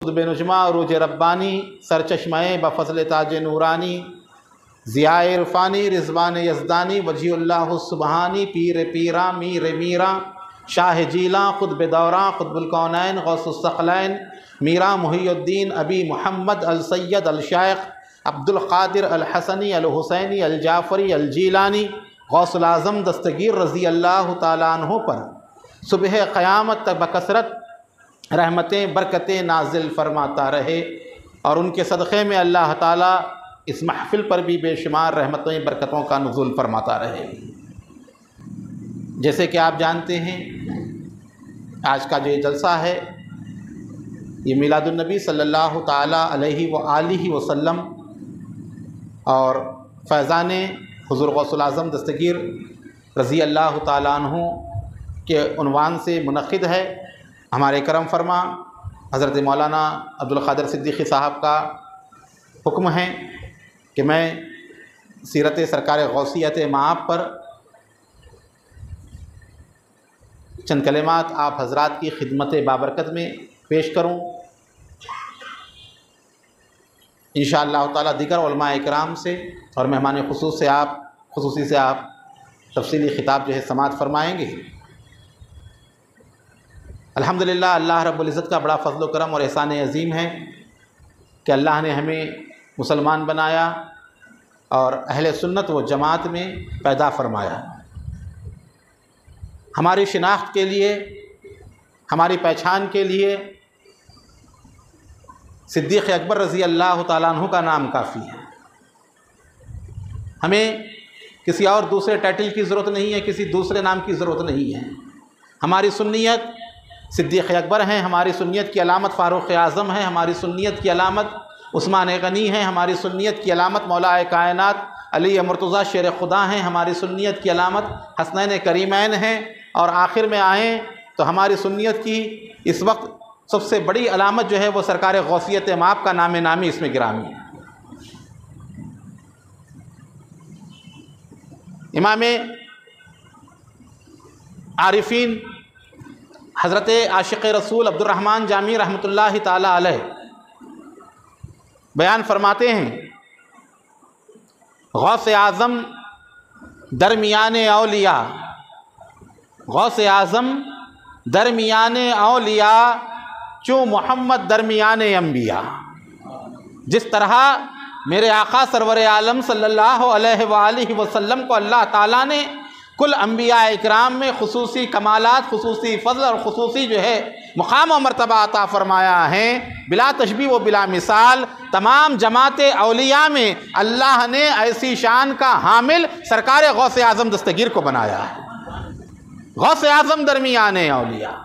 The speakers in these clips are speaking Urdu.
قطب نجمہ عروج ربانی سرچشمۂ بفضل تاج نورانی ضیائے عرفانی رضوان یزدانی وجیہ اللہ سبحانی پیر پیراں میر میراں شاہ جیلاں قطب دوراں قطب الکونین غوث الثقلین میراں محی الدین ابی محمد السید الشیخ عبد القادر الحسنی الحسینی الجعفری الجیلانی غوث الاعظم دستگیر رضی اللہ تعالیٰ عنہ پر صبح قیامت تک بکثرت رحمتیں برکتیں نازل فرماتا رہے، اور ان کے صدقے میں اللہ تعالیٰ اس محفل پر بھی بے شمار رحمتیں برکتوں کا نزول فرماتا رہے۔ جیسے کہ آپ جانتے ہیں آج کا جو یہ جلسہ ہے یہ میلاد النبی صلی اللہ تعالیٰ علیہ وآلہ وسلم اور فیضان حضور غوث الاعظم دستگیر رضی اللہ تعالیٰ عنہ کے عنوان سے منعقد ہے۔ ہمارے کرم فرما حضرت مولانا عبد القادر صدیقی صاحب کا حکم ہے کہ میں سیرت سرکار غوثیت مآب پر چند کلمات آپ حضرات کی خدمت بابرکت میں پیش کروں۔ انشاءاللہ تعالیٰ دیگر علماء اکرام سے اور مہمان خصوصی سے آپ تفصیلی خطاب جو ہے سماعت فرمائیں گے۔ الحمدللہ اللہ رب العزت کا بڑا فضل و کرم اور احسان عظیم ہے کہ اللہ نے ہمیں مسلمان بنایا اور اہل سنت و جماعت میں پیدا فرمایا۔ ہماری شناخت کے لیے، ہماری پہچان کے لیے صدیق اکبر رضی اللہ تعالیٰ عنہ کا نام کافی ہے۔ ہمیں کسی اور دوسرے ٹائٹل کی ضرورت نہیں ہے، کسی دوسرے نام کی ضرورت نہیں ہے۔ ہماری سنیت صدیق اکبر ہیں، ہماری سنیت کی علامت فاروق اعظم ہے، ہماری سنیت کی علامت عثمان غنی ہیں، ہماری سنیت کی علامت مولا کائنات علی مرتضیٰ شیر خدا ہیں، ہماری سنیت کی علامت حسنین کریمین ہیں، اور آخر میں آئیں تو ہماری سنیت کی اس وقت سب سے بڑی علامت جو ہے وہ سرکار غوثیت مآب کا نام نامی اس میں گرامی ہے۔ امام عارفین حضرت عاشق رسول عبد الرحمن جامی رحمۃ اللہ تعالی علیہ بیان فرماتے ہیں، غوث اعظم درمیان اولیاء، غوث اعظم درمیان اولیاء چوں محمد درمیان انبیاء۔ جس طرح میرے آقا سرور عالم صلی اللہ علیہ وآلہ وسلم کو اللہ تعالیٰ نے کل انبیاء اکرام میں خصوصی کمالات، خصوصی فضل اور خصوصی جو ہے مقام و مرتبہ عطا فرمایا ہے، بلا تشبیہ و بلا مثال تمام جماعت اولیاء میں اللہ نے ایسی شان کا حامل سرکار غوث اعظم دستگیر کو بنایا ہے۔ غوث اعظم درمیان اولیاء،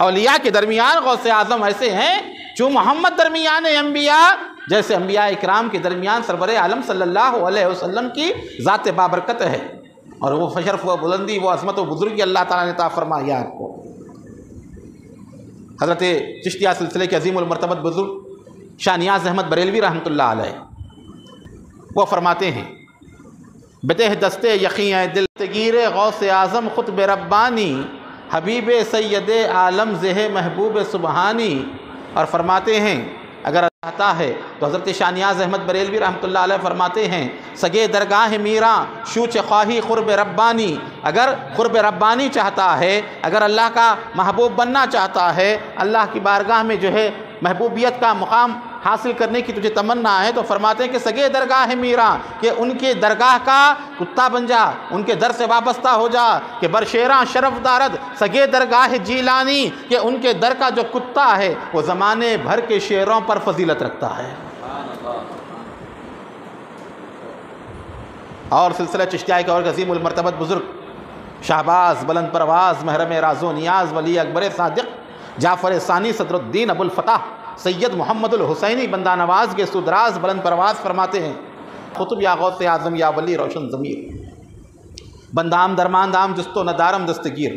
اولیاء کے درمیان غوث اعظم ایسے ہیں جو محمد درمیان انبیاء، جیسے انبیاء اکرام کے درمیان سرور عالم صلی اللہ علیہ وسلم کی ذات بابرکت ہے، اور وہ شرف و بلندی، وہ عظمت و بزرگی اللہ تعالیٰ نے عطا فرمائی آپ کو۔ حضرت چشتیہ سلسلے کے عظیم المرتبت بزرگ شاہ نیاز احمد بریلوی رحمۃ اللہ علیہ وہ فرماتے ہیں، بتہ دستے یقین دلتگیر غوث اعظم خطب ربانی حبیب سید عالم زہ محبوب سبحانی، اور فرماتے ہیں اگر چاہتا ہے تو حضرت شاہ نیاز احمد بریلوی رحمۃ اللہ علیہ فرماتے ہیں، سگے درگاہ میراں شوچ خواہی قرب ربانی، اگر قرب ربانی چاہتا ہے، اگر اللہ کا محبوب بننا چاہتا ہے، اللہ کی بارگاہ میں جو ہے محبوبیت کا مقام حاصل کرنے کی تجھے تمنا ہے، تو فرماتے ہیں کہ سگے درگاہ میراں، کہ ان کے درگاہ کا کتا بن جا، ان کے در سے وابستہ ہو جا، کہ برشیراں شرف دارد سگے درگاہ جیلانی، کہ ان کے در کا جو کتا ہے وہ زمانے بھر کے شیروں پر فضیلت رکھتا ہے۔ اور سلسلہ چشتیہ کے اور عظیم المرتبت بزرگ شہباز بلند پرواز محرم راز و نیاز ولی اکبر صادق جعفر ثانی صدر الدین ابو الفتح سید محمد الحسینی بندہ نواز کے سودراز بلند پرواز فرماتے ہیں، خطب یا غوث اعظم یا ولی روشن ضمیر، بندام درمان دام جست و ندارم دستگیر،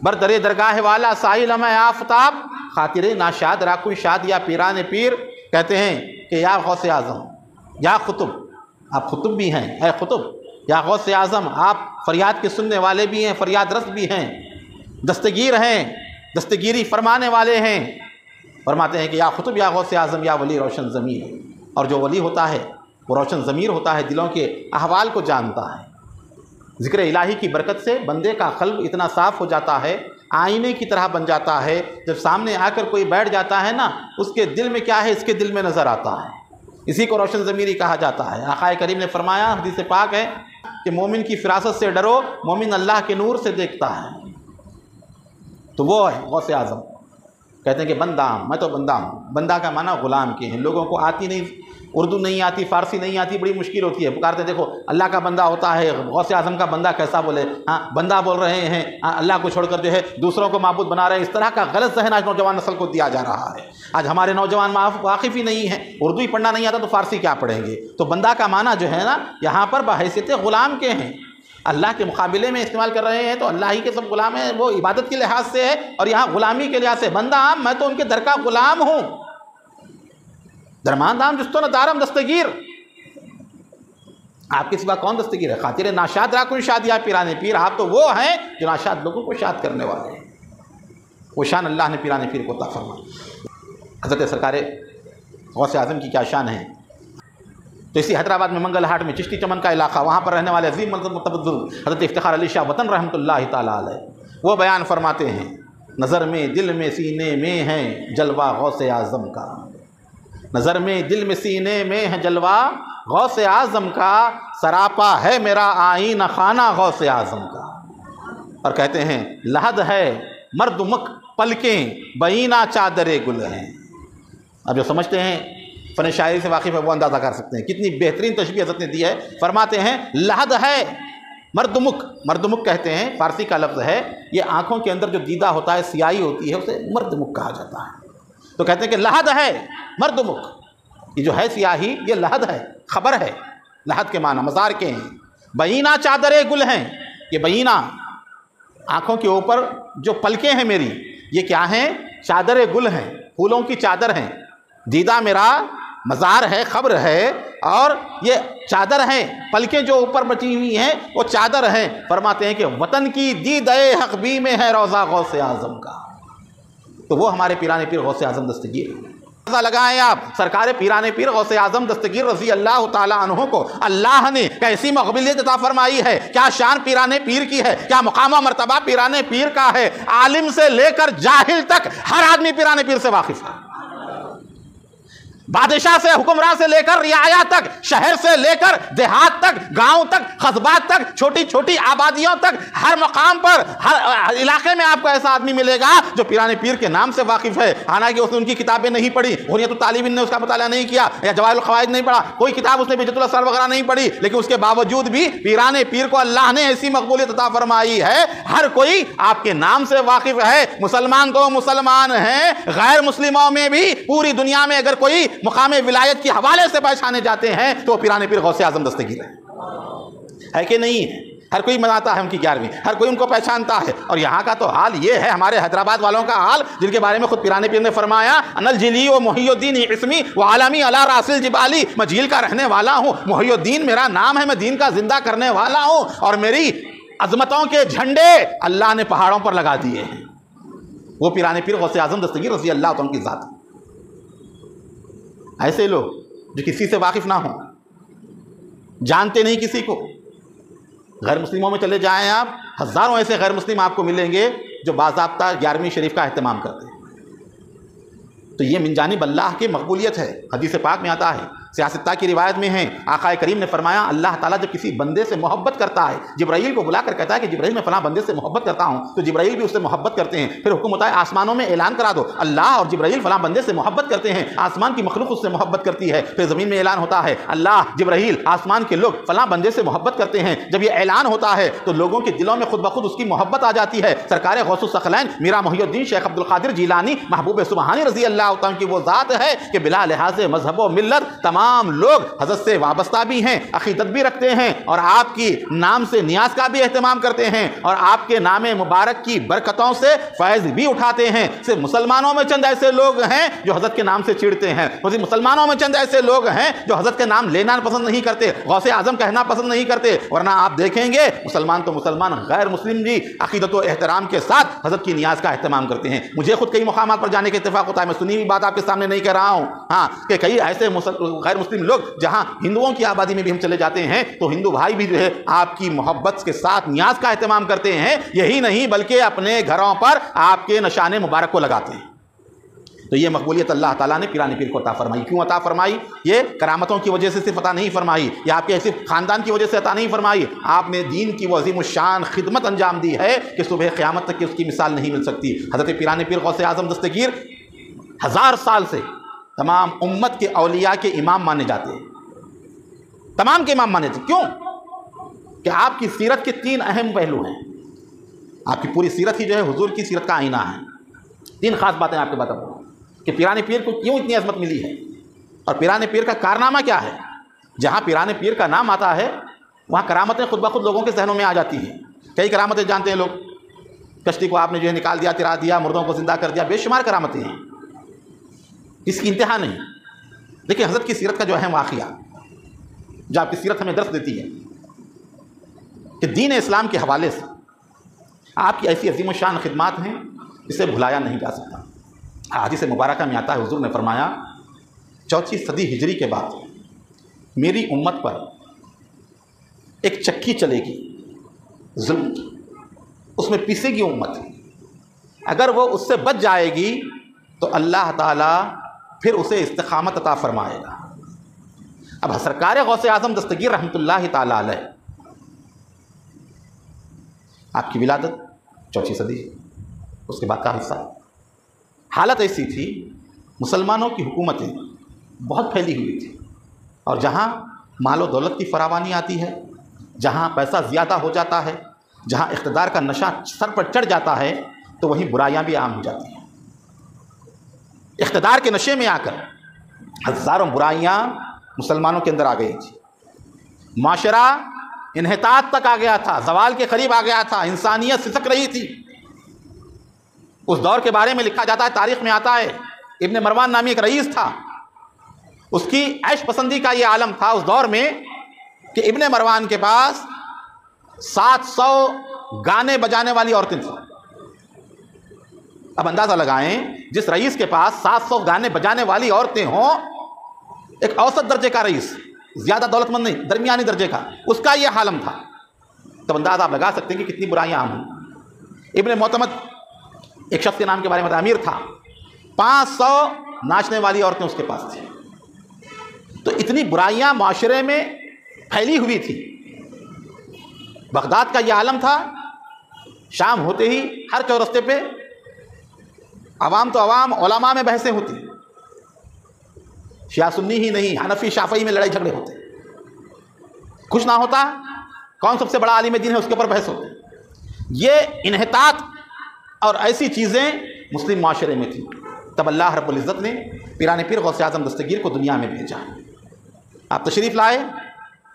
بردر درگاہ والا ساحل میں آفتاب، خاطر ناشاد راکوئی شاد یا پیران پیر۔ کہتے ہیں کہ یا غوث اعظم، یا خطب، آپ خطب بھی ہیں، اے خطب، یا غوث اعظم، آپ فریاد کے سننے والے بھی ہیں، فریاد رس بھی ہیں، دستگیر ہیں، دستگیری فرمانے والے ہیں، فرماتے ہیں کہ یا خطب یا غوث اعظم یا ولی روشن ضمیر، اور جو ولی ہوتا ہے وہ روشن ضمیر ہوتا ہے، دلوں کے احوال کو جانتا ہے۔ ذکر الہی کی برکت سے بندے کا قلب اتنا صاف ہو جاتا ہے، آئینے کی طرح بن جاتا ہے، جب سامنے آ کر کوئی بیٹھ جاتا ہے نا، اس کے دل میں کیا ہے اس کے دل میں نظر آتا ہے۔ اسی کو روشن ضمیری کہا جاتا ہے۔ آقا کریم نے فرمایا، حدیث پاک ہے کہ مومن کی فراست سے ڈرو، مومن اللہ کے نور سے دیکھتا ہے۔ تو وہ ہے غوث اعظم۔ کہتے ہیں کہ بندہ، میں تو بندہ ہوں۔ بندہ کا معنی غلام کے ہیں۔ لوگوں کو آتی نہیں، اردو نہیں آتی، فارسی نہیں آتی، بڑی مشکل ہوتی ہے، پکارتے ہیں دیکھو اللہ کا بندہ ہوتا ہے، غوث اعظم کا بندہ کیسا بولے، ہاں بندہ بول رہے ہیں، اللہ کو چھوڑ کر جو ہے دوسروں کو معبود بنا رہے ہیں۔ اس طرح کا غلط ذہن آج نوجوان نسل کو دیا جا رہا ہے۔ آج ہمارے نوجوان واقف ہی نہیں ہیں، اردو ہی پڑھنا نہیں آتا تو فارسی کیا پڑھیں گے۔ تو بندہ کا معنی جو ہے نا یہاں پر بحیثیت غلام کے ہیں، اللہ کے مقابلے میں استعمال کر رہے ہیں، تو اللہ ہی کے سب غلام ہیں، وہ عبادت کے لحاظ سے ہے اور یہاں غلامی کے لحاظ سے بندہ، میں تو ان کے در کا غلام ہوں۔ درمان دام جستو دارم دستگیر، آپ کے سوا کون دستگیر ہے؟ خاطر ناشاد راکن شادیہ پیران پیر، آپ تو وہ ہیں جو ناشاد لوگوں کو شاد کرنے والے ہیں۔ وہ شان اللہ نے پیران پیر کو عطا فرمائی۔ حضرت سرکار غوث اعظم کی کیا شان ہے۔ تو اسی حیدرآباد میں منگل ہاٹ میں چشتی چمن کا علاقہ، وہاں پر رہنے والے عظیم متبدل حضرت افتخار علی شاہ وطن رحمۃ اللہ تعالیٰ علیہ، وہ بیان فرماتے ہیں، نظر میں دل میں سینے میں ہے جلوہ غوث اعظم کا، نظر میں دل میں سینے میں ہے جلوہ غوث اعظم کا، سراپا ہے میرا آئینہ خانہ غوث اعظم کا۔ اور کہتے ہیں لحد ہے مرد مکھ پلکیں بینا چادر گل ہیں۔ اب جو سمجھتے ہیں، فن شاعری سے واقف ہے، وہ اندازہ کر سکتے ہیں کتنی بہترین تشبیہ حضرت نے دی ہے۔ فرماتے ہیں لحد ہے مردمک، مردمک کہتے ہیں فارسی کا لفظ ہے، یہ آنکھوں کے اندر جو دیدہ ہوتا ہے، سیاہی ہوتی ہے، اسے مردمک کہا جاتا ہے۔ تو کہتے ہیں کہ لحد ہے مردمک، یہ جو ہے سیاہی یہ لحد ہے، خبر ہے۔ لحد کے معنی مزار کے ہیں۔ بینا چادر گل ہیں، یہ بینا آنکھوں کے اوپر جو پلکیں ہیں میری، یہ کیا ہیں؟ چادر گل ہیں، پھولوں کی چادر ہیں۔ دیدہ میرا مزار ہے، خبر ہے، اور یہ چادر ہیں، پلکیں جو اوپر بچی ہوئی ہیں وہ چادر ہیں۔ فرماتے ہیں کہ وطن کی دیدہ حق بی میں ہے روضہ غوث اعظم کا۔ تو وہ ہمارے پیران پیر غوث اعظم دستگیر لگائیں آپ، سرکار پیران پیر غوث اعظم دستگیر رضی اللہ تعالیٰ عنہ کو اللہ نے کیسی مقبولیت عطا فرمائی ہے، کیا شان پیران پیر کی ہے، کیا مقام و مرتبہ پیران پیر کا ہے۔ عالم سے لے کر جاہل تک ہر آدمی پیران پیر سے واقف ہے۔ بادشاہ سے، حکمراں سے لے کر رعایا تک، شہر سے لے کر دیہات تک، گاؤں تک، قصبات تک، چھوٹی چھوٹی آبادیوں تک، ہر مقام پر، ہر علاقے میں آپ کو ایسا آدمی ملے گا جو پیران پیر کے نام سے واقف ہے۔ حالانکہ اس نے ان کی کتابیں نہیں پڑھی، غنیۃ الطالبین نے اس کا مطالعہ نہیں کیا، یا جواہر القواعد نہیں پڑھا، کوئی کتاب اس نے بہجت الاسرار وغیرہ نہیں پڑھی، لیکن اس کے باوجود بھی پیران پیر کو اللہ نے ایسی مقبولیت عطا فرمائی ہے، ہر کوئی آپ کے نام سے واقف ہے۔ مسلمان تو مسلمان ہیں، غیر مسلموں میں بھی پوری دنیا میں اگر کوئی مقام ولایت کے حوالے سے پہچانے جاتے ہیں تو پیران پیر غوث اعظم دستگیر ہے کہ نہیں ہے؟ ہر کوئی مناتا ہے ان کی 11ویں، ہر کوئی ان کو پہچانتا ہے۔ اور یہاں کا تو حال یہ ہے، ہمارے حیدرآباد والوں کا حال، جن کے بارے میں خود پیران پیر نے فرمایا انل جلی و محی الدین اسمی و عالمی علی راس الجبالی، میں جھیل کا رہنے والا ہوں، محی الدین میرا نام ہے، میں دین کا زندہ کرنے والا ہوں، اور میری عظمتوں کے جھنڈے اللہ نے پہاڑوں پر لگا دیے ہیں۔ وہ پیران پیر غوث اعظم دستگیر رضی اللہ عنہ کی ذات۔ ایسے لوگ جو کسی سے واقف نہ ہوں، جانتے نہیں کسی کو، غیر مسلموں میں چلے جائیں آپ، ہزاروں ایسے غیر مسلم آپ کو ملیں گے جو باضابطہ 11ویں شریف کا اہتمام کرتے ہیں۔ تو یہ من جانب اللہ کی مقبولیت ہے۔ حدیث پاک میں آتا ہے، سیاستہ کی روایت میں ہے، آقا کریم نے فرمایا اللہ تعالیٰ جب کسی بندے سے محبت کرتا ہے، جبرائیل کو بلا کر کہتا ہے کہ جبرائیل میں فلاں بندے سے محبت کرتا ہوں، تو جبرائیل بھی اس سے محبت کرتے ہیں۔ پھر حکم ہوتا ہے آسمانوں میں اعلان کرا دو اللہ اور جبرائیل فلاں بندے سے محبت کرتے ہیں، آسمان کی مخلوق اس سے محبت کرتی ہے۔ پھر زمین میں اعلان ہوتا ہے اللہ، جبرائیل، آسمان کے لوگ فلاں بندے سے محبت کرتے ہیں۔ جب یہ اعلان ہوتا ہے تو لوگوں کے دلوں میں خود بخود اس کی محبت آ جاتی ہے۔ سرکار غوث الثقلین میرا محی الدین شیخ عبد القادر جیلانی محبوب سبحانی رضی اللہ عنہ کی وہ ذات ہے کہ بلا لحاظ مذہب و ملت تمام لوگ حضرت سے وابستہ بھی ہیں، عقیدت بھی رکھتے ہیں، اور آپ کی نام سے نیاز کا بھی اہتمام کرتے ہیں، اور آپ کے نام مبارک کی برکتوں سے فیض بھی اٹھاتے ہیں۔ صرف مسلمانوں میں چند ایسے لوگ ہیں جو حضرت کے نام سے چڑھتے ہیں، صرف مسلمانوں میں چند ایسے لوگ ہیں جو حضرت کے نام لینا پسند نہیں کرتے، غوث اعظم کہنا پسند نہیں کرتے، ورنہ آپ دیکھیں گے مسلمان تو مسلمان، غیر مسلم بھی عقیدت و احترام کے ساتھ حضرت کی نیاز کا اہتمام کرتے ہیں۔ مجھے خود کئی مقامات پر جانے کے اتفاق ہوتا ہے، میں سنی ہوئی بات آپ کے سامنے نہیں کہہ رہا ہوں، ہاں، کہ کئی ایسے غیر مسلم لوگ جہاں ہندوؤں کی آبادی میں بھی ہم چلے جاتے ہیں تو ہندو بھائی بھی جو ہے آپ کی محبت کے ساتھ نیاز کا اہتمام کرتے ہیں، یہی نہیں بلکہ اپنے گھروں پر آپ کے نشان مبارک کو لگاتے ہیں۔ تو یہ مقبولیت اللہ تعالیٰ نے پیران پیر کو عطا فرمائی۔ کیوں عطا فرمائی؟ یہ کرامتوں کی وجہ سے صرف عطا نہیں فرمائی، یا آپ کے صرف خاندان کی وجہ سے عطا نہیں فرمائی، آپ نے دین کی وہ عظیم الشان خدمت انجام دی ہے کہ صبح قیامت تک کی اس کی مثال نہیں مل سکتی۔ حضرت پیران پیر غوث اعظم دستگیر 1000 سال سے تمام امت کے اولیاء کے امام مانے جاتے ہیں، تمام کے امام مانے جاتے ہیں۔ کیوں؟ کہ آپ کی سیرت کے 3 اہم پہلو ہیں۔ آپ کی پوری سیرت ہی جو ہے حضور کی سیرت کا آئینہ ہے۔ 3 خاص باتیں آپ کے بتاؤں کہ پیران پیر کو کیوں اتنی عظمت ملی ہے، اور پیران پیر کا کارنامہ کیا ہے۔ جہاں پیران پیر کا نام آتا ہے وہاں کرامتیں خود بخود لوگوں کے ذہنوں میں آ جاتی ہیں۔ کئی کرامتیں جانتے ہیں لوگ، کشتی کو آپ نے جو ہے نکال دیا، تیرا دیا، مردوں کو زندہ کر دیا، بے شمار کرامتیں ہیں، اس کی انتہا نہیں۔ لیکن حضرت کی سیرت کا جو اہم واقعہ جو آپ کی سیرت ہمیں درس دیتی ہے کہ دین اسلام کے حوالے سے آپ کی ایسی عظیم الشان خدمات ہیں جسے بھلایا نہیں جا سکتا۔ حدیث مبارکہ میں آتا ہے، حضور نے فرمایا 4 صدی ہجری کے بعد میری امت پر ایک چکی چلے گی ظلم کی، اس میں پیسے گی امت، اگر وہ اس سے بچ جائے گی تو اللہ تعالیٰ پھر اسے استقامت عطا فرمائے گا۔ اب سرکار غوث اعظم دستگیر رحمۃ اللہ تعالیٰ علیہ، آپ کی ولادت 4 صدی، اس کے بعد کا حصہ، حالت ایسی تھی مسلمانوں کی حکومتیں بہت پھیلی ہوئی تھی، اور جہاں مال و دولت کی فراوانی آتی ہے، جہاں پیسہ زیادہ ہو جاتا ہے، جہاں اقتدار کا نشہ سر پر چڑھ جاتا ہے تو وہیں برائیاں بھی عام ہو جاتی ہیں۔ اقتدار کے نشے میں آ کر ہزاروں برائیاں مسلمانوں کے اندر آ گئی تھی، معاشرہ انحطاط تک آ گیا تھا، زوال کے قریب آ گیا تھا، انسانیت سسک رہی تھی۔ اس دور کے بارے میں لکھا جاتا ہے، تاریخ میں آتا ہے، ابن مروان نامی ایک رئیس تھا، اس کی عیش پسندی کا یہ عالم تھا اس دور میں کہ ابن مروان کے پاس 700 گانے بجانے والی عورتیں تھیں۔ اب اندازہ لگائیں، جس رئیس کے پاس 700 گانے بجانے والی عورتیں ہوں، ایک اوسط درجے کا رئیس، زیادہ دولت مند نہیں، درمیانی درجے کا، اس کا یہ حالم تھا، تب اندازہ آپ لگا سکتے ہیں کہ کتنی برائیاں عام ہوں۔ ابن معتمد ایک شخص کے نام کے بارے میں امیر تھا، 500 ناچنے والی عورتیں اس کے پاس تھیں۔ تو اتنی برائیاں معاشرے میں پھیلی ہوئی تھی۔ بغداد کا یہ عالم تھا، شام ہوتے ہی ہر چورستے پہ عوام تو عوام، علماء میں بحثیں ہوتی، شیعہ سنی ہی نہیں، حنفی شافعی میں لڑائی جھگڑے ہوتے، کچھ نہ ہوتا کون سب سے بڑا عالم دین ہے اس کے اوپر بحث ہوتی۔ یہ انحطاط اور ایسی چیزیں مسلم معاشرے میں تھیں۔ تب اللہ رب العزت نے پیران پیر غوث اعظم دستگیر کو دنیا میں بھیجا، آپ تشریف لائے۔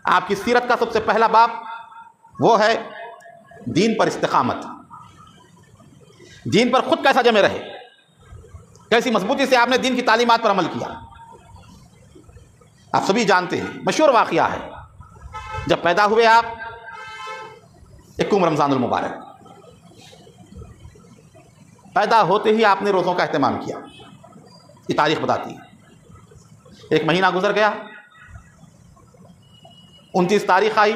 آپ کی سیرت کا سب سے پہلا باب وہ ہے دین پر استقامت، دین پر خود کیسا جمے رہے، کیسی مضبوطی سے آپ نے دین کی تعلیمات پر عمل کیا۔ آپ سبھی جانتے ہیں، مشہور واقعہ ہے، جب پیدا ہوئے آپ 1 رمضان المبارک، پیدا ہوتے ہی آپ نے روزوں کا اہتمام کیا، یہ تاریخ بتاتی ہے۔ 1 مہینہ گزر گیا، 29 تاریخ آئی،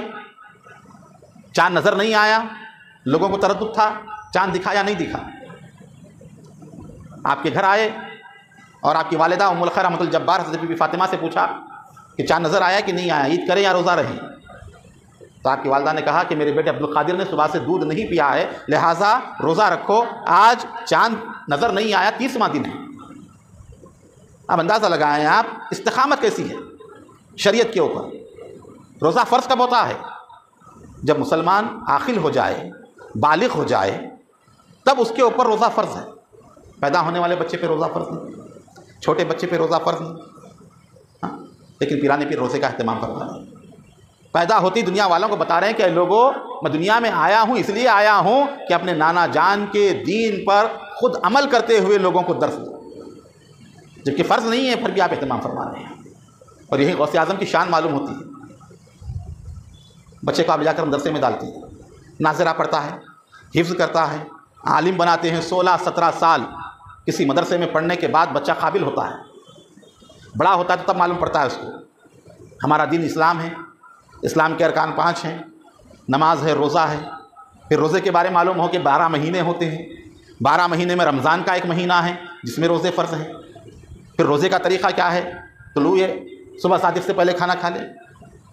چاند نظر نہیں آیا، لوگوں کو تردد تھا چاند دکھا یا نہیں دکھا۔ آپ کے گھر آئے اور آپ کی والدہ ام الخیر رحمۃ الجبار حضرت بی بی فاطمہ سے پوچھا کہ چاند نظر آیا کہ نہیں آیا، عید کریں یا روزہ رہیں؟ تو آپ کی والدہ نے کہا کہ میرے بیٹے عبدالقادر نے صبح سے دودھ نہیں پیا ہے، لہٰذا روزہ رکھو، آج چاند نظر نہیں آیا، 30واں دن ہے۔ اب اندازہ لگائیں آپ استقامت کیسی ہے شریعت کے اوپر۔ روزہ فرض کب ہوتا ہے؟ جب مسلمان عاقل ہو جائے، بالغ ہو جائے، تب اس کے اوپر روزہ فرض ہے۔ پیدا ہونے والے بچے پہ روزہ فرض نہیں، چھوٹے بچے پہ روزہ فرض نہیں۔ لیکن پیرانے پیر روزے کا اہتمام فرما رہے ہیں. پیدا ہوتی دنیا والوں کو بتا رہے ہیں کہ لوگوں میں دنیا میں آیا ہوں اس لیے آیا ہوں کہ اپنے نانا جان کے دین پر خود عمل کرتے ہوئے لوگوں کو درس دو، جبکہ فرض نہیں ہے پھر بھی آپ اہتمام فرما رہے ہیں. اور یہی غوث اعظم کی شان معلوم ہوتی ہے. بچے کو آپ لے جا کر مدرسے میں ڈالتے ہیں، ناظرہ پڑھتا ہے، حفظ کرتا ہے، عالم بناتے ہیں. 16-17 سال کسی مدرسے میں پڑھنے کے بعد بچہ قابل ہوتا ہے. بڑا ہوتا ہے تو تب معلوم پڑتا ہے اس کو ہمارا دین اسلام ہے، اسلام کے ارکان 5 ہیں، نماز ہے، روزہ ہے. پھر روزے کے بارے معلوم ہو کہ 12 مہینے ہوتے ہیں. 12 مہینے میں رمضان کا ایک مہینہ ہے جس میں روزے فرض ہیں. پھر روزے کا طریقہ کیا ہے؟ طلوع صبح صادق سے پہلے کھانا کھا لیں،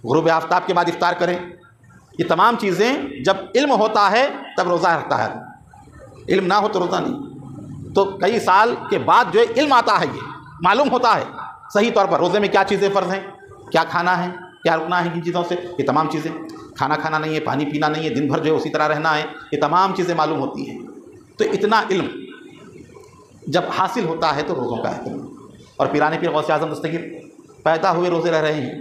غروب آفتاب کے بعد افطار کریں. یہ تمام چیزیں جب علم ہوتا ہے تب روزہ رکھتا ہے، علم نہ ہو تو روزہ نہیں. تو کئی سال کے بعد جو علم آتا ہے یہ معلوم ہوتا ہے صحیح طور پر روزے میں کیا چیزیں فرض ہیں، کیا کھانا ہے، کیا رکنا ہے. کن چیزوں سے؟ یہ تمام چیزیں. کھانا کھانا نہیں ہے، پانی پینا نہیں ہے، دن بھر جو ہے اسی طرح رہنا ہے، یہ تمام چیزیں معلوم ہوتی ہیں. تو اتنا علم جب حاصل ہوتا ہے تو روزوں کا اہتمام. اور پیرانے پیر غوث اعظم دستگیر پیدا ہوئے روزے رہ رہے ہیں.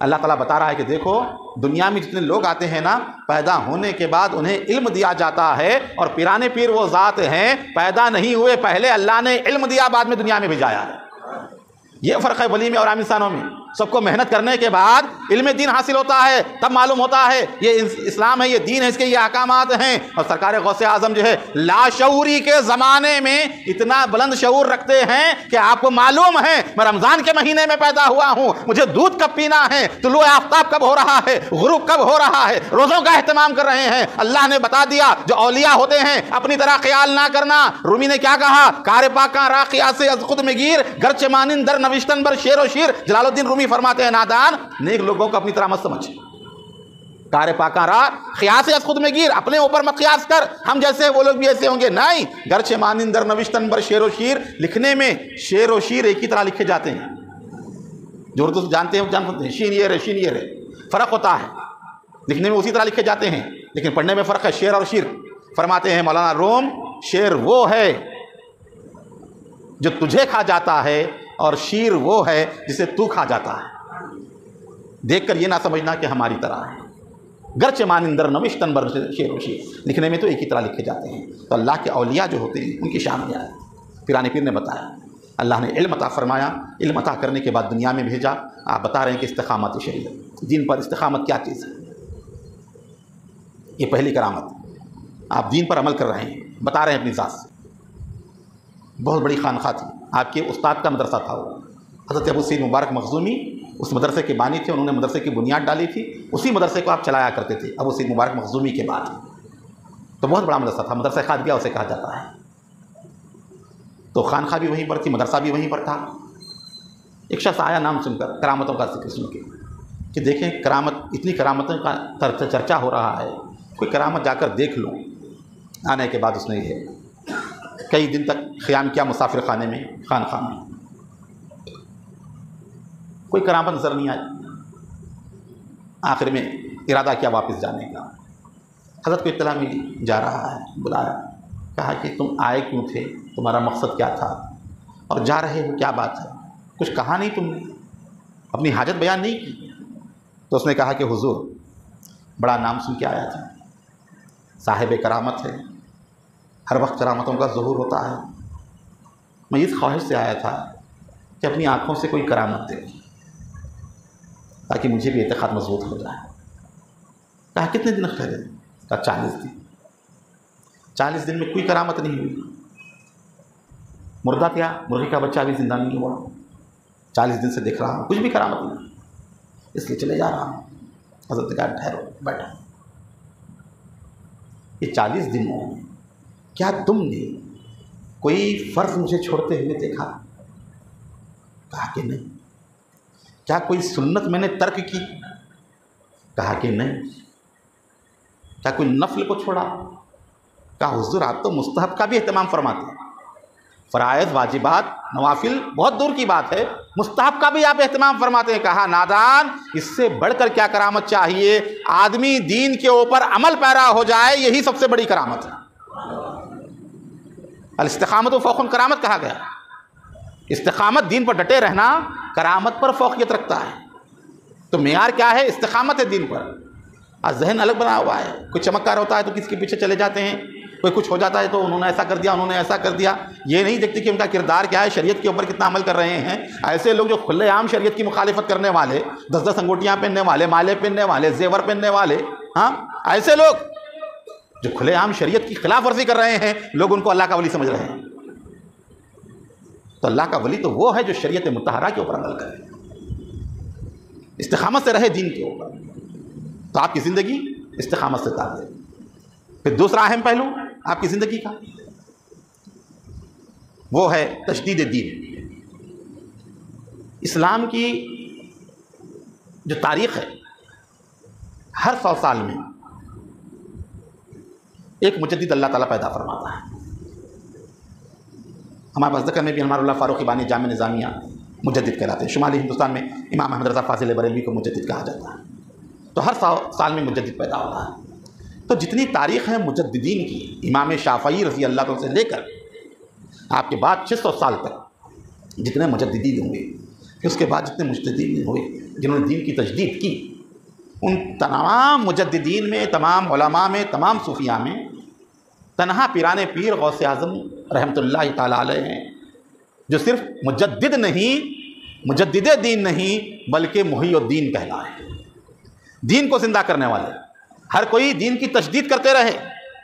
اللہ تعالیٰ بتا رہا ہے کہ دیکھو دنیا میں جتنے لوگ آتے ہیں نا، پیدا ہونے کے بعد انہیں علم دیا جاتا ہے. اور پیرانے پیر وہ ذات ہیں پیدا نہیں ہوئے پہلے اللہ نے علم دیا، بعد میں دنیا میں بھیجایا ہے. یہ فرق ہے ولی میں اور عام انسانوں میں. سب کو محنت کرنے کے بعد علم دین حاصل ہوتا ہے، تب معلوم ہوتا ہے یہ اسلام ہے، یہ دین ہے، اس کے یہ احکامات ہیں. اور سرکار غوث اعظم جو ہے لاشعوری کے زمانے میں اتنا بلند شعور رکھتے ہیں کہ آپ کو معلوم ہے میں رمضان کے مہینے میں پیدا ہوا ہوں، مجھے دودھ کب پینا ہے، طلوع آفتاب کب ہو رہا ہے، غروب کب ہو رہا ہے. روزوں کا اہتمام کر رہے ہیں. اللہ نے بتا دیا جو اولیاء ہوتے ہیں اپنی طرح خیال نہ کرنا. رومی نے کیا کہا؟ کار پاکاں را قیاس از خود میں گیر، گرچہ مانند در نوشتن بر شیر و شیر. جلال الدین رومی فرماتے ہیں نادان نیک لوگوں کو اپنی طرح مت سمجھ. کار پاکاں را قیاس از خود میں گیر، اپنے اوپر مت قیاس کر ہم جیسے وہ لوگ بھی ایسے ہوں گے. نہیں، گرچہ مانند در نوشتن بر شیر و شیر، لکھنے میں شیر و شیر ایک ہی طرح لکھے جاتے ہیں. جو اردو جانتے ہیں وہ جانتے ہیں شین یہ رے شین یہ رے، فرق ہوتا ہے. لکھنے میں اسی طرح لکھے جاتے ہیں لیکن پڑھنے میں فرق ہے. شیر اور شیر. فرماتے ہیں مولانا روم شیر وہ ہے جو تجھے کھا جاتا ہے اور شیر وہ ہے جسے تو کھا جاتا ہے. دیکھ کر یہ نہ سمجھنا کہ ہماری طرح ہے. گرچہ مانندر نوشتن بر شیر و شیر، لکھنے میں تو ایک ہی طرح لکھے جاتے ہیں. تو اللہ کے اولیاء جو ہوتے ہیں ان کی شان کیا ہے؟ پیرانے پیر نے بتایا. اللہ نے علم عطا فرمایا، علم عطا کرنے کے بعد دنیا میں بھیجا. آپ بتا رہے ہیں کہ استقامت شریعت، دین پر استقامت کیا چیز ہے. یہ پہلی کرامت. آپ دین پر عمل کر رہے ہیں، بتا رہے ہیں اپنی ذات سے. بہت بڑی خانقاہ تھی، آپ کے استاد کا مدرسہ تھا وہ حضرت ابو سعید مبارک مخزومی. اس مدرسے کے بانی تھے، انہوں نے مدرسے کی بنیاد ڈالی تھی. اسی مدرسے کو آپ چلایا کرتے تھے ابو سعید مبارک مخزومی کے بعد. تو بہت بڑا مدرسہ تھا، مدرسہ خادیہ اسے کہا جاتا ہے. تو خانقاہ بھی وہیں پر تھی، مدرسہ بھی وہیں پر تھا. ایک شخص آیا نام سن کر، کرامتوں کا ذکر سن کے، کہ دیکھیں کرامت، اتنی کرامتوں کا چرچا ہو رہا ہے، کوئی کرامت جا کر دیکھ لوں. آنے کے بعد اس نے یہ کئی دن تک قیام کیا مسافر خانے میں، خانقاہ میں. کوئی کرامت نظر نہیں آئی. آخر میں ارادہ کیا واپس جانے کا. حضرت کو اطلاع ملی، جا رہا ہے، بلایا، کہا کہ تم آئے کیوں تھے، تمہارا مقصد کیا تھا، اور جا رہے ہو کیا بات ہے. کچھ کہا نہیں تم نے، اپنی حاجت بیان نہیں کی. تو اس نے کہا کہ حضور بڑا نام سن کے آیا تھا، صاحب کرامت ہے، ہر وقت کرامتوں کا ظہور ہوتا ہے. میں اس خواہش سے آیا تھا کہ اپنی آنکھوں سے کوئی کرامت دے تاکہ مجھے بھی اعتقاد مضبوط ہو جائے. کہا کتنے دن ٹھہرے؟ کہا 40 دن. 40 دن میں کوئی کرامت نہیں ہوئی. مردہ کیا، مرغی کا بچہ بھی زندہ نہیں ہوا. 40 دن سے دیکھ رہا ہوں کچھ بھی کرامت نہیں، اس لیے چلے جا رہا ہوں. حضرت نے کہا ٹھہرو، بیٹھو. یہ 40 دنوں میں کیا تم نے کوئی فرض مجھے چھوڑتے ہوئے دیکھا؟ کہا کہ نہیں. کیا کوئی سنت میں نے ترک کی؟ کہا کہ نہیں. کیا کوئی نفل کو چھوڑا؟ کہا حضور آپ تو مستحب کا بھی اہتمام فرماتے ہیں. فرائض، واجبات، نوافل بہت دور کی بات ہے، مستحب کا بھی آپ اہتمام فرماتے ہیں. کہا نادان، اس سے بڑھ کر کیا کرامت چاہیے؟ آدمی دین کے اوپر عمل پیرا ہو جائے، یہی سب سے بڑی کرامت ہے. الاستقامت و فوق کرامت کہا گیا. استقامت، دین پر ڈٹے رہنا کرامت پر فوقیت رکھتا ہے. تو معیار کیا ہے؟ استقامت ہے دین پر. آج ذہن الگ بنا ہوا ہے. کوئی چمکار ہوتا ہے تو کسی کے پیچھے چلے جاتے ہیں, کوئی کچھ ہو جاتا ہے تو انہوں نے ایسا کر دیا, انہوں نے ایسا کر دیا. یہ نہیں دیکھتے کہ ان کا کردار کیا ہے, شریعت کے اوپر کتنا عمل کر رہے ہیں. ایسے لوگ جو کھلے عام شریعت کی مخالفت کرنے والے, 10 انگوٹیاں پہننے والے, مالے پہننے والے, زیور پہننے والے, ہاں, ایسے لوگ جو کھلے عام شریعت کی خلاف ورزی کر رہے ہیں, لوگ ان کو اللہ کا ولی سمجھ رہے ہیں. تو اللہ کا ولی تو وہ ہے جو شریعت مطہرہ کے اوپر عمل کرے, استقامت سے رہے دین کے اوپر. تو آپ کی زندگی استقامت سے تعلق. پھر دوسرا اہم پہلو آپ کی زندگی کا وہ ہے تجدید دین. اسلام کی جو تاریخ ہے, ہر 100 سال میں ایک مجدد اللہ تعالیٰ پیدا فرماتا ہے. ہمارے پاس ذکر میں بھی انوار اللہ فاروقی بانی جامع نظامیہ مجدد کہلاتے ہیں. شمالی ہندوستان میں امام احمد رضا فاضل بریلوی کو مجدد کہا جاتا ہے. تو ہر 100 سال میں مجدد پیدا ہوتا ہے. تو جتنی تاریخ ہے مجددین کی, امام شافعی رضی اللہ عنہ سے لے کر آپ کے بعد 600 سال تک جتنے مجددین ہوئے, پھر اس کے بعد جتنے مجددین ہوئے جنہوں نے دین کی تجدید کی, ان تمام مجددین میں, تمام علماء میں, تمام صوفیاء میں تنہا پیران پیر غوث اعظم رحمۃ اللہ تعالیٰ علیہ ہیں جو صرف مجدد نہیں, مجدد دین نہیں, بلکہ محی الدین کہلائے. دین کو زندہ کرنے والے. ہر کوئی دین کی تجدید کرتے رہے,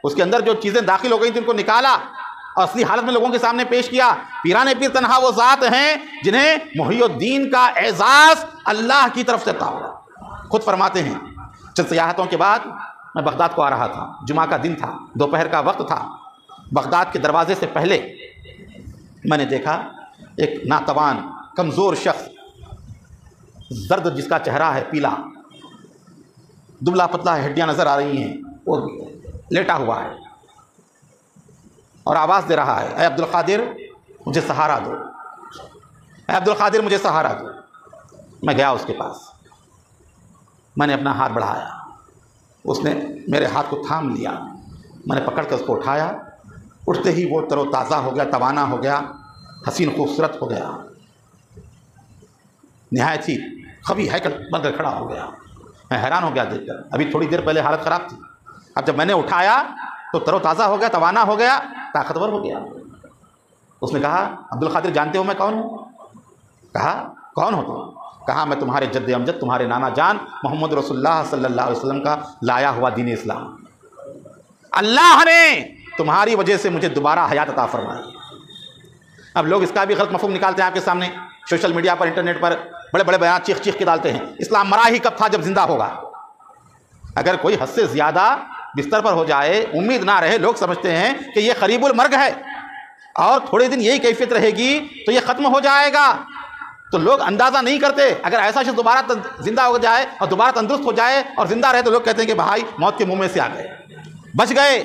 اس کے اندر جو چیزیں داخل ہو گئی تھیں ان کو نکالا اور اصلی حالت میں لوگوں کے سامنے پیش کیا. پیران پیر تنہا وہ ذات ہیں جنہیں محی الدین کا اعزاز اللہ کی طرف سے عطا ہوا. خود فرماتے ہیں, چند سیاحتوں کے بعد میں بغداد کو آ رہا تھا, جمعہ کا دن تھا, دوپہر کا وقت تھا. بغداد کے دروازے سے پہلے میں نے دیکھا ایک ناتوان کمزور شخص, زرد جس کا چہرہ ہے, پیلا, دبلا پتلا ہے, ہڈیاں نظر آ رہی ہیں, وہ لیٹا ہوا ہے اور آواز دے رہا ہے, اے عبد القادر مجھے سہارا دو, اے عبد القادر مجھے سہارا دو. میں گیا اس کے پاس, میں نے اپنا ہاتھ بڑھایا, اس نے میرے ہاتھ کو تھام لیا, میں نے پکڑ کر اس کو اٹھایا. اٹھتے ہی وہ تر و تازہ ہو گیا, توانا ہو گیا, حسین خوبصورت ہو گیا, نہایت ہی قوی ہیکل بن کر کھڑا ہو گیا. میں حیران ہو گیا دیکھ کر. ابھی تھوڑی دیر پہلے حالت خراب تھی, اب جب میں نے اٹھایا تو تر و تازہ ہو گیا, توانا ہو گیا, طاقتور ہو گیا. اس نے کہا, عبد القادر جانتے ہو میں کون ہوں؟ کہا کون ہو تم؟ کہا میں تمہارے جد امجد, تمہارے نانا جان محمد رسول اللہ صلی اللہ علیہ وسلم کا لایا ہوا دین اسلام. اللہ نے تمہاری وجہ سے مجھے دوبارہ حیات عطا فرمائی. اب لوگ اس کا بھی غلط مفہوم نکالتے ہیں آپ کے سامنے, سوشل میڈیا پر, انٹرنیٹ پر بڑے بڑے بیان چیخ چیخ کے ڈالتے ہیں. اسلام مرا ہی کب تھا جب زندہ ہوگا. اگر کوئی حد سے زیادہ بستر پر ہو جائے, امید نہ رہے, لوگ سمجھتے ہیں کہ یہ قریب المرگ ہے اور تھوڑے دن یہی کیفیت رہے گی تو یہ ختم ہو جائے گا. تو لوگ اندازہ نہیں کرتے. اگر ایسا شخص دوبارہ زندہ ہو جائے اور دوبارہ تندرست ہو جائے اور زندہ رہے تو لوگ کہتے ہیں کہ بھائی موت کے منہ میں سے آ گئے, بچ گئے,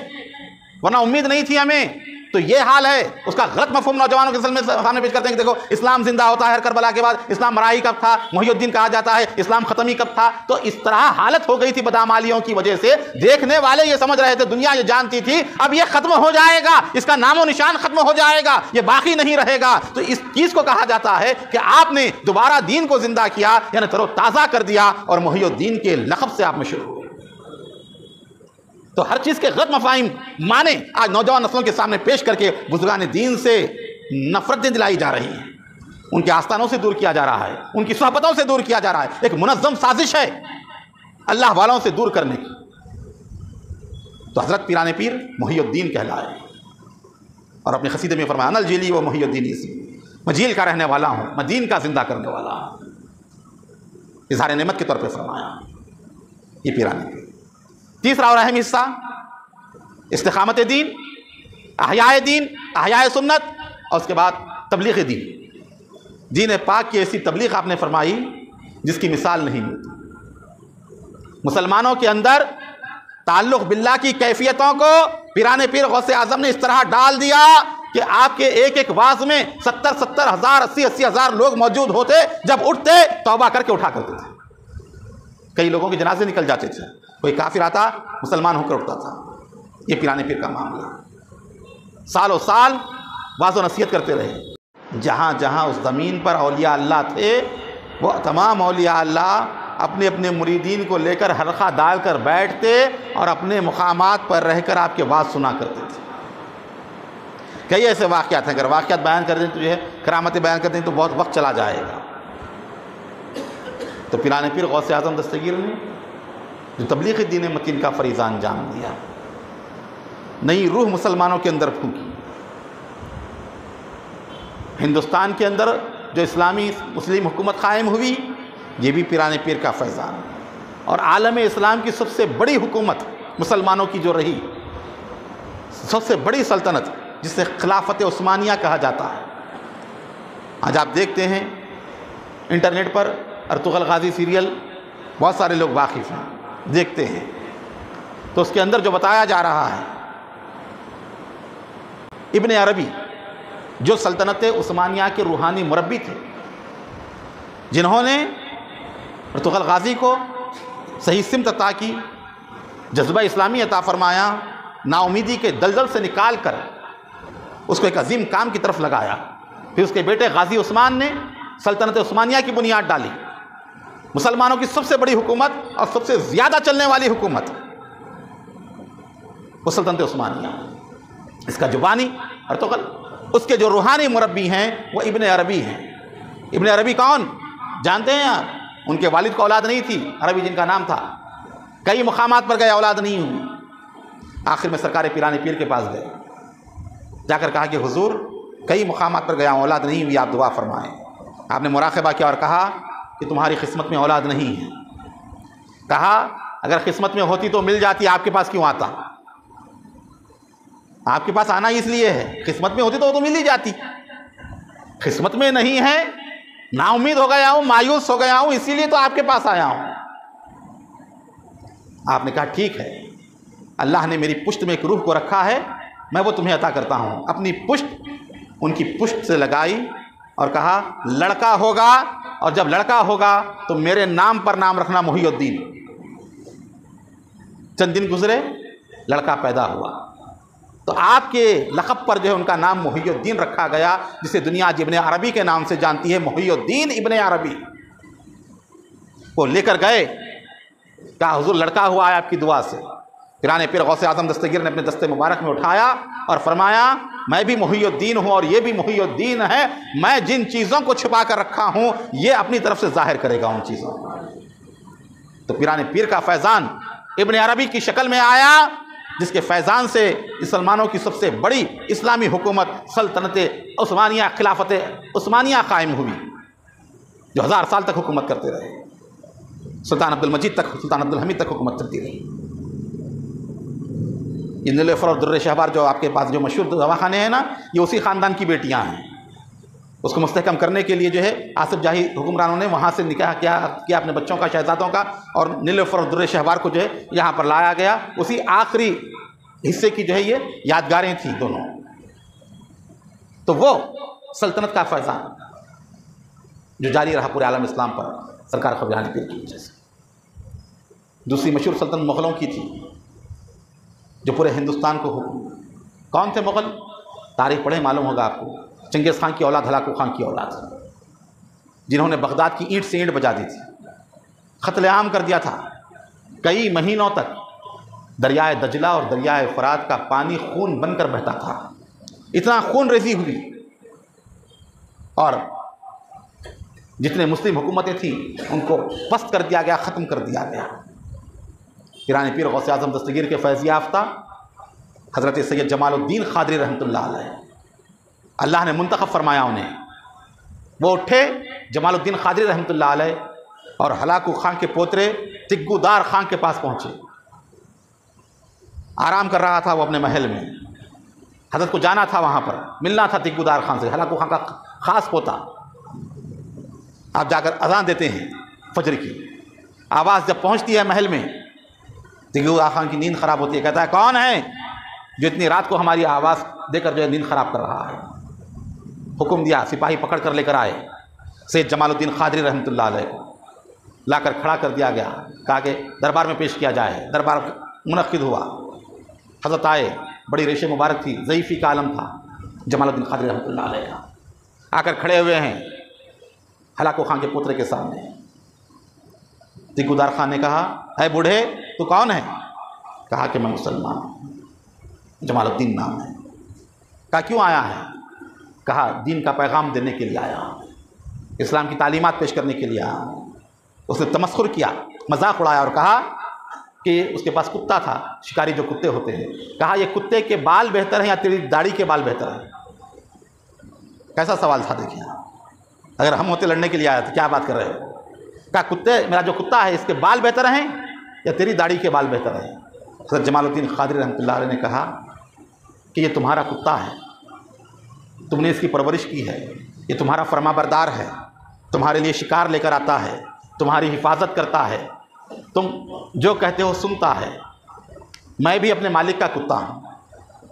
ورنہ امید نہیں تھی ہمیں. تو یہ حال ہے. اس کا غلط مفہوم نوجوانوں کے سامنے پیش کرتے ہیں کہ دیکھو اسلام زندہ ہوتا ہے ہر کربلا کے بعد, اسلام مرائی کب تھا, محی الدین کہا جاتا ہے, اسلام ختمی کب تھا. تو اس طرح حالت ہو گئی تھی بدعمالیوں کی وجہ سے, دیکھنے والے یہ سمجھ رہے تھے, دنیا یہ جانتی تھی اب یہ ختم ہو جائے گا, اس کا نام و نشان ختم ہو جائے گا, یہ باقی نہیں رہے گا. تو اس چیز کو کہا جاتا ہے کہ آپ نے دوبارہ دین کو زندہ کیا, یعنی تر و تازہ کر دیا, اور محی الدین کے لقب سے آپ مشہور ہوئے. تو ہر چیز کے غلط مفاہیم معنی آج نوجوان نسلوں کے سامنے پیش کر کے بزرگان دین سے نفرتیں دلائی جا رہی ہیں, ان کے آستانوں سے دور کیا جا رہا ہے, ان کی صحبتوں سے دور کیا جا رہا ہے. ایک منظم سازش ہے اللہ والوں سے دور کرنے کی. تو حضرت پیران پیر محی الدین کہلائے اور اپنے قصیدے میں فرمایا, انل جیلی و محی الدین اسی, میں جیل کا رہنے والا ہوں, میں دین کا زندہ کرنے والا ہوں. اظہار نعمت کے طور پہ فرمایا یہ پیران پیر. تیسرا اور اہم حصہ استقامت دین, احیاء سنت, اور اس کے بعد تبلیغ دین. دین پاک کی ایسی تبلیغ آپ نے فرمائی جس کی مثال نہیں ملتی. مسلمانوں کے اندر تعلق باللہ کی کیفیتوں کو پیران پیر غوث اعظم نے اس طرح ڈال دیا کہ آپ کے ایک ایک واز میں 70 ہزار 80 ہزار لوگ موجود ہوتے, جب اٹھتے توبہ کر کے اٹھا کرتے تھے. کئی لوگوں کے جنازے نکل جاتے تھے, کوئی کافر آتا مسلمان ہو کر اٹھتا تھا. یہ پیران پیر کا معاملہ. سالوں سال واضح و نصیحت کرتے رہے. جہاں جہاں اس زمین پر اولیاء اللہ تھے وہ تمام اولیاء اللہ اپنے اپنے مریدین کو لے کر حلقہ ڈال کر بیٹھتے اور اپنے مقامات پر رہ کر آپ کے بات سنا کرتے تھے۔ کئی ایسے واقعات ہیں، اگر واقعات بیان کر دیں تو جو ہے کرامتیں بیان کر دیں تو بہت وقت چلا جائے گا۔ تو پیران پیر غوث اعظم دستگیر نے جو تبلیغ دین متین کا فریضہ انجام دیا، نئی روح مسلمانوں کے اندر پھونکی۔ ہندوستان کے اندر جو اسلامی مسلم حکومت قائم ہوئی، یہ بھی پیران پیر کا فیضان، اور عالم اسلام کی سب سے بڑی حکومت مسلمانوں کی جو رہی، سب سے بڑی سلطنت جسے خلافت عثمانیہ کہا جاتا ہے۔ آج آپ دیکھتے ہیں انٹرنیٹ پر ارطغرل غازی سیریل بہت سارے لوگ واقف ہیں، دیکھتے ہیں، تو اس کے اندر جو بتایا جا رہا ہے، ابن عربی جو سلطنت عثمانیہ کے روحانی مربی تھے، جنہوں نے ارطغرل غازی کو صحیح سمت عطا کی، جذبہ اسلامی عطا فرمایا، نا امیدی کے دلدل سے نکال کر اس کو ایک عظیم کام کی طرف لگایا۔ پھر اس کے بیٹے غازی عثمان نے سلطنت عثمانیہ کی بنیاد ڈالی، مسلمانوں کی سب سے بڑی حکومت اور سب سے زیادہ چلنے والی حکومت وہ سلطنت عثمانیہ۔ اس کا جو بانی ارطغرل، اس کے جو روحانی مربی ہیں وہ ابن عربی ہیں۔ ابن عربی کون جانتے ہیں آپ؟ ان کے والد کو اولاد نہیں تھی، عربی جن کا نام تھا، کئی مقامات پر گئے، اولاد نہیں ہوئی، آخر میں سرکار پیران پیر کے پاس گئے، جا کر کہا کہ حضور کئی مقامات پر گیا ہوں، اولاد نہیں ہوئی، آپ دعا فرمائیں۔ آپ نے مراقبہ کیا اور کہا کہ تمہاری قسمت میں اولاد نہیں ہے۔ کہا اگر قسمت میں ہوتی تو مل جاتی، آپ کے پاس کیوں آتا؟ آپ کے پاس آنا اس لیے ہے، قسمت میں ہوتی تو وہ تو مل ہی جاتی، قسمت میں نہیں ہے، نا امید ہو گیا ہوں، مایوس ہو گیا ہوں، اسی لیے تو آپ کے پاس آیا ہوں۔ آپ نے کہا ٹھیک ہے، اللہ نے میری پشت میں ایک روح کو رکھا ہے، میں وہ تمہیں عطا کرتا ہوں۔ اپنی پشت ان کی پشت سے لگائی اور کہا لڑکا ہوگا، اور جب لڑکا ہوگا تو میرے نام پر نام رکھنا محی الدین۔ چند دن گزرے، لڑکا پیدا ہوا، تو آپ کے لقب پر جو ہے ان کا نام محی الدین رکھا گیا، جسے دنیا آج ابن عربی کے نام سے جانتی ہے، محی الدین ابن عربی۔ وہ لے کر گئے، کہا حضور لڑکا ہوا ہے آپ کی دعا سے۔ پیران پیر غوث اعظم دستگیر نے اپنے دستے مبارک میں اٹھایا اور فرمایا میں بھی محی الدین ہوں اور یہ بھی محی الدین ہے، میں جن چیزوں کو چھپا کر رکھا ہوں یہ اپنی طرف سے ظاہر کرے گا ان چیزوں کو۔ تو پیران پیر کا فیضان ابن عربی کی شکل میں آیا، جس کے فیضان سے مسلمانوں کی سب سے بڑی اسلامی حکومت سلطنت عثمانیہ، خلافت عثمانیہ قائم ہوئی، جو 1000 سال تک حکومت کرتے رہے، سلطان عبد المجید تک، سلطان عبد الحمید تک حکومت چلتی رہی۔ یہ نیلوفر اور در شہوار جو آپ کے پاس جو مشہور دواخانے ہیں نا، یہ اسی خاندان کی بیٹیاں ہیں۔ اس کو مستحکم کرنے کے لیے جو ہے آصف جاہی حکمرانوں نے وہاں سے نکاح کیا اپنے بچوں کا، شہزادوں کا، اور نیلوفر اور در شہوار کو جو ہے یہاں پر لایا گیا۔ اسی آخری حصے کی جو ہے یہ یادگاریں تھیں دونوں۔ تو وہ سلطنت کا فیضان جو جاری رہا پورے عالم اسلام پر سرکار پیران پیر کی وجہ سے۔ دوسری مشہور سلطنت مغلوں کی تھی جو پورے ہندوستان کو حکم۔ کون تھے مغل؟ تاریخ پڑھے معلوم ہوگا آپ کو۔ چنگیز خان کی اولاد، ہلاکو خان کی اولاد، جنہوں نے بغداد کی اینٹ سے اینٹ بجا دی تھی، قتل عام کر دیا تھا۔ کئی مہینوں تک دریائے دجلہ اور دریائے فرات کا پانی خون بن کر بہتا تھا، اتنا خون ریزی ہوئی، اور جتنے مسلم حکومتیں تھیں ان کو پست کر دیا گیا، ختم کر دیا گیا۔ پیران پیر غوث اعظم دستگیر کے فیض یافتہ حضرت سید جمال الدین قادری رحمۃ اللہ علیہ، اللہ نے منتخب فرمایا انہیں۔ وہ اٹھے، جمال الدین قادری رحمۃ اللہ علیہ، اور ہلاکو خان کے پوترے تگو دار خان کے پاس پہنچے۔ آرام کر رہا تھا وہ اپنے محل میں، حضرت کو جانا تھا وہاں پر، ملنا تھا تگو دار خان سے، ہلاکو خان کا خاص پوتا۔ آپ جا کر اذان دیتے ہیں فجر کی، آواز جب پہنچتی ہے محل میں، تگو دار خان کی نیند خراب ہوتی ہے، کہتا ہے کون ہے جو اتنی رات کو ہماری آواز دے کر جو ہے نیند خراب کر رہا ہے؟ حکم دیا، سپاہی پکڑ کر لے کر آئے سید جمال الدین قادری رحمۃ اللہ علیہ کو، لا کر کھڑا کر دیا گیا، کہا کہ دربار میں پیش کیا جائے۔ دربار منعقد ہوا، حضرت آئے، بڑی ریش مبارک تھی، ضعیفی کا عالم تھا جمال الدین قادری رحمۃ اللہ علیہ کا، آ کر کھڑے ہوئے ہیں ہلاکو خان کے پوترے کے سامنے۔ تیکودار خان نے کہا اے بوڑھے تو کون ہے؟ کہا کہ میں مسلمان ہوں، جمال الدین نام ہے۔ کہا کیوں آیا ہے؟ کہا دین کا پیغام دینے کے لیے آیا ہوں، اسلام کی تعلیمات پیش کرنے کے لیے آیا ہوں۔ اس نے تمسخر کیا، مذاق اڑایا اور کہا کہ اس کے پاس کتا تھا، شکاری جو کتے ہوتے ہیں، کہا یہ کتے کے بال بہتر ہیں یا تیری داڑھی کے بال بہتر ہیں؟ کیسا سوال تھا دیکھیں، اگر ہم ہوتے لڑنے کے لیے آیا تو کیا بات کر رہے ہو؟ کہا کتے، میرا جو کتا ہے اس کے بال بہتر ہیں یا تیری داڑھی کے بال بہتر ہیں؟ حضرت جمال الدین قادری رحمۃ اللہ علیہ نے کہا کہ یہ تمہارا کتا ہے، تم نے اس کی پرورش کی ہے، یہ تمہارا فرما بردار ہے، تمہارے لیے شکار لے کر آتا ہے، تمہاری حفاظت کرتا ہے، تم جو کہتے ہو سنتا ہے۔ میں بھی اپنے مالک کا کتا ہوں،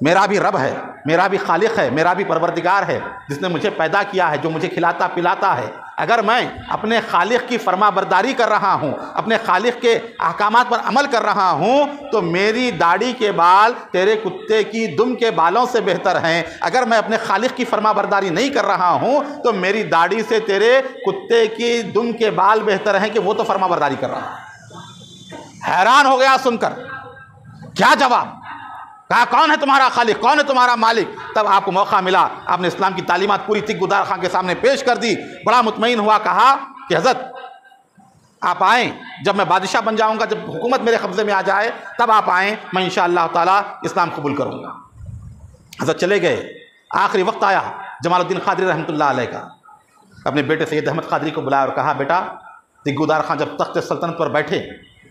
میرا بھی رب ہے، میرا بھی خالق ہے، میرا بھی پروردگار ہے جس نے مجھے پیدا کیا ہے، جو مجھے کھلاتا پلاتا ہے۔ اگر میں اپنے خالق کی فرما برداری کر رہا ہوں، اپنے خالق کے احکامات پر عمل کر رہا ہوں، تو میری داڑھی کے بال تیرے کتے کی دم کے بالوں سے بہتر ہیں۔ اگر میں اپنے خالق کی فرما برداری نہیں کر رہا ہوں تو میری داڑھی سے تیرے کتے کی دم کے بال بہتر ہیں کہ وہ تو فرما برداری کر رہا ہے۔ حیران ہو گیا سن کر، کیا جواب؟ کہا کون ہے تمہارا خالق، کون ہے تمہارا مالک؟ تب آپ کو موقع ملا، آپ نے اسلام کی تعلیمات پوری تیکودار خان کے سامنے پیش کر دی، بڑا مطمئن ہوا، کہا کہ حضرت آپ آئیں، جب میں بادشاہ بن جاؤں گا، جب حکومت میرے قبضے میں آ جائے تب آپ آئیں، میں انشاءاللہ تعالیٰ اسلام قبول کروں گا۔ حضرت چلے گئے، آخری وقت آیا جمال الدین قادری رحمۃ اللہ علیہ کا، اپنے بیٹے سید احمد قادری کو بلایا اور کہا بیٹا تیکودار خان جب تخت سلطنت پر بیٹھے،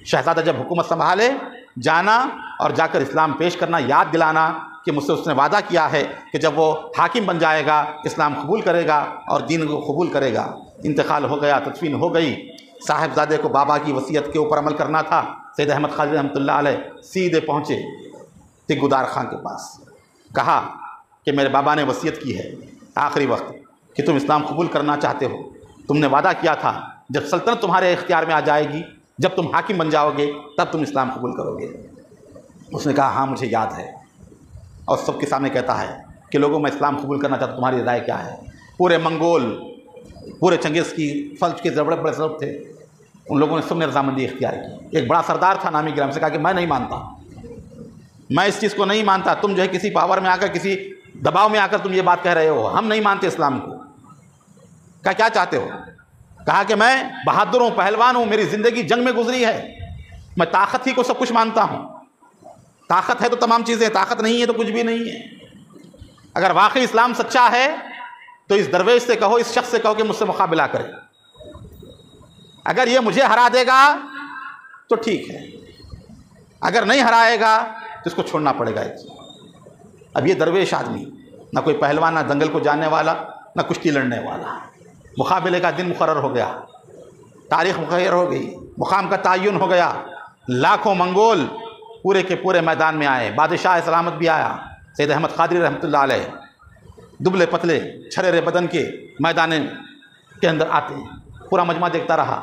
شہزادہ جب حکومت سنبھالے، جانا اور جا کر اسلام پیش کرنا، یاد دلانا کہ مجھ سے اس نے وعدہ کیا ہے کہ جب وہ حاکم بن جائے گا اسلام قبول کرے گا اور دین کو قبول کرے گا۔ انتقال ہو گیا، تدفین ہو گئی، صاحبزادے کو بابا کی وصیت کے اوپر عمل کرنا تھا۔ سید احمد قادری رحمۃ اللہ علیہ سیدھے پہنچے تیکودار خان کے پاس، کہا کہ میرے بابا نے وصیت کی ہے آخری وقت کہ تم اسلام قبول کرنا چاہتے ہو، تم نے وعدہ کیا تھا جب سلطنت تمہارے اختیار میں آ جائے گی، جب تم حاکم بن جاؤ گے تب تم اسلام قبول کرو گے۔ اس نے کہا ہاں مجھے یاد ہے، اور سب کے سامنے کہتا ہے کہ لوگوں میں اسلام قبول کرنا چاہتا ہوں، تمہاری رائے کیا ہے؟ پورے منگول، پورے چنگیز کی فوج کے بڑے بڑے ضرب تھے، ان لوگوں نے سب نے رضامندی اختیار کی۔ ایک بڑا سردار تھا نامی گرام سے کہا کہ میں نہیں مانتا، میں اس چیز کو نہیں مانتا، تم جو ہے کسی پاور میں آ کر، کسی دباؤ میں آ کر تم یہ بات کہہ رہے ہو، ہم نہیں مانتے اسلام کو۔ کہا کیا چاہتے ہو؟ کہا کہ میں بہادر ہوں، پہلوان ہوں، میری زندگی جنگ میں گزری ہے، میں طاقت ہی کو سب کچھ مانتا ہوں، طاقت ہے تو تمام چیزیں، طاقت نہیں ہے تو کچھ بھی نہیں ہے۔ اگر واقعی اسلام سچا ہے تو اس درویش سے کہو، اس شخص سے کہو کہ مجھ سے مقابلہ کرے، اگر یہ مجھے ہرا دے گا تو ٹھیک ہے، اگر نہیں ہرائے گا تو اس کو چھوڑنا پڑے گا۔ اب یہ درویش آدمی نہ کوئی پہلوان، نہ دنگل کو جاننے والا، نہ کشتی لڑنے والا، مقابلے کا دن مقرر ہو گیا، تاریخ مقرر ہو گئی، مقام کا تعین ہو گیا، لاکھوں منگول پورے کے پورے میدان میں آئے، بادشاہ سلامت بھی آیا، سید احمد قادری رحمۃ اللہ علیہ دبلے پتلے چھرے بدن کے میدان کے اندر آتے ہیں، پورا مجمع دیکھتا رہا۔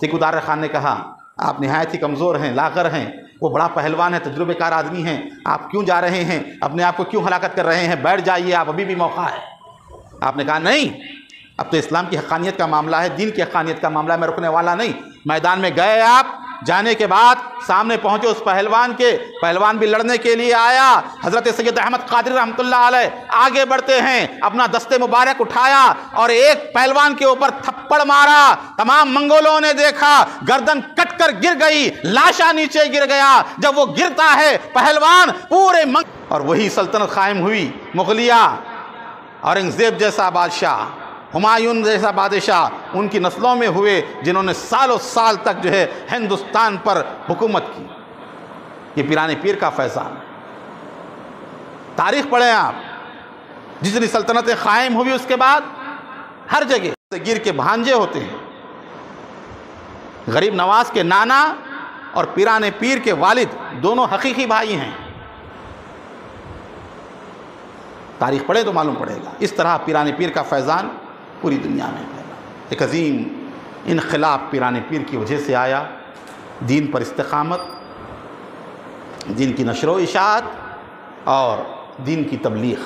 تیکودار خان نے کہا آپ نہایت ہی کمزور ہیں، لاغر ہیں، وہ بڑا پہلوان ہے، تجربے کار آدمی ہیں، آپ کیوں جا رہے ہیں، اپنے آپ کو کیوں ہلاکت کر رہے ہیں، بیٹھ جائیے، آپ ابھی بھی موقع ہے۔ آپ نے کہا نہیں، اب تو اسلام کی حقانیت کا معاملہ ہے، دین کی حقانیت کا معاملہ ہے، میں رکنے والا نہیں۔ میدان میں گئے، آپ جانے کے بعد سامنے پہنچے اس پہلوان کے، پہلوان بھی لڑنے کے لیے آیا۔ حضرت سید احمد قادری رحمۃ اللہ علیہ آگے بڑھتے ہیں، اپنا دستے مبارک اٹھایا اور ایک پہلوان کے اوپر تھپڑ مارا۔ تمام منگولوں نے دیکھا، گردن کٹ کر گر گئی، لاشا نیچے گر گیا۔ جب وہ گرتا ہے پہلوان، پورے اور وہی سلطنت قائم ہوئی، مغلیہ، اورنگزیب جیسا بادشاہ، ہمایوں جیسا بادشاہ ان کی نسلوں میں ہوئے، جنہوں نے سالوں سال تک جو ہے ہندوستان پر حکومت کی۔ یہ پیران پیر کا فیضان۔ تاریخ پڑھیں آپ، جتنی سلطنتیں قائم ہوئی اس کے بعد ہر جگہ گیر کے بھانجے ہوتے ہیں۔ غریب نواز کے نانا اور پیران پیر کے والد دونوں حقیقی بھائی ہیں۔ تاریخ پڑھیں تو معلوم پڑے گا۔ اس طرح پیران پیر کا فیضان پوری دنیا میں پھیلا۔ ایک عظیم انقلاب پیران پیر کی وجہ سے آیا، دین پر استقامت، دین کی نشر و اشاعت اور دین کی تبلیغ۔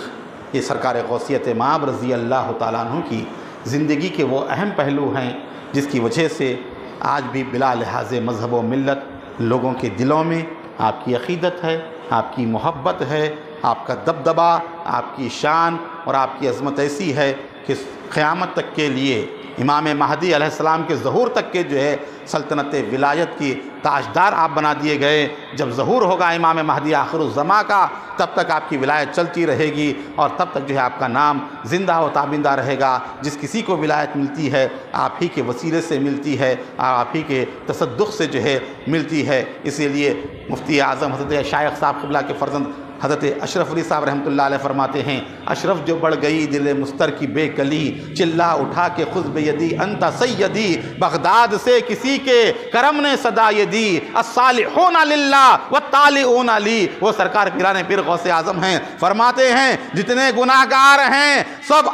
یہ سرکار غوثیت مآب رضی اللہ تعالیٰ عنہ کی زندگی کے وہ اہم پہلو ہیں جس کی وجہ سے آج بھی بلا لحاظ مذہب و ملت لوگوں کے دلوں میں آپ کی عقیدت ہے، آپ کی محبت ہے، آپ کا دبدبا، آپ کی شان اور آپ کی عظمت ایسی ہے کہ قیامت تک کے لیے امام مہدی علیہ السلام کے ظہور تک کے جو ہے سلطنت ولایت کی تاجدار آپ بنا دیے گئے۔ جب ظہور ہوگا امام مہدی آخر الزماں کا، تب تک آپ کی ولایت چلتی رہے گی اور تب تک جو ہے آپ کا نام زندہ و تابندہ رہے گا۔ جس کسی کو ولایت ملتی ہے آپ ہی کے وسیلے سے ملتی ہے، آپ ہی کے تصدق سے جو ہے ملتی ہے۔ اسی لیے مفتی اعظم حضرت شائخ صاحب قبلہ کے فرزند حضرت اشرف علی صاحب رحمۃ اللہ علیہ فرماتے ہیں، اشرف جو بڑھ گئی دل مستر کی بے کلی، چلا اٹھا کے خود بیدی انت سیدی، بغداد سے کسی کے کرم نے صدا یہ دی، الصالحون للہ والطالعون لی۔ وہ سرکار پیران پیر غوث اعظم ہیں، فرماتے ہیں جتنے گناہ گار ہیں سب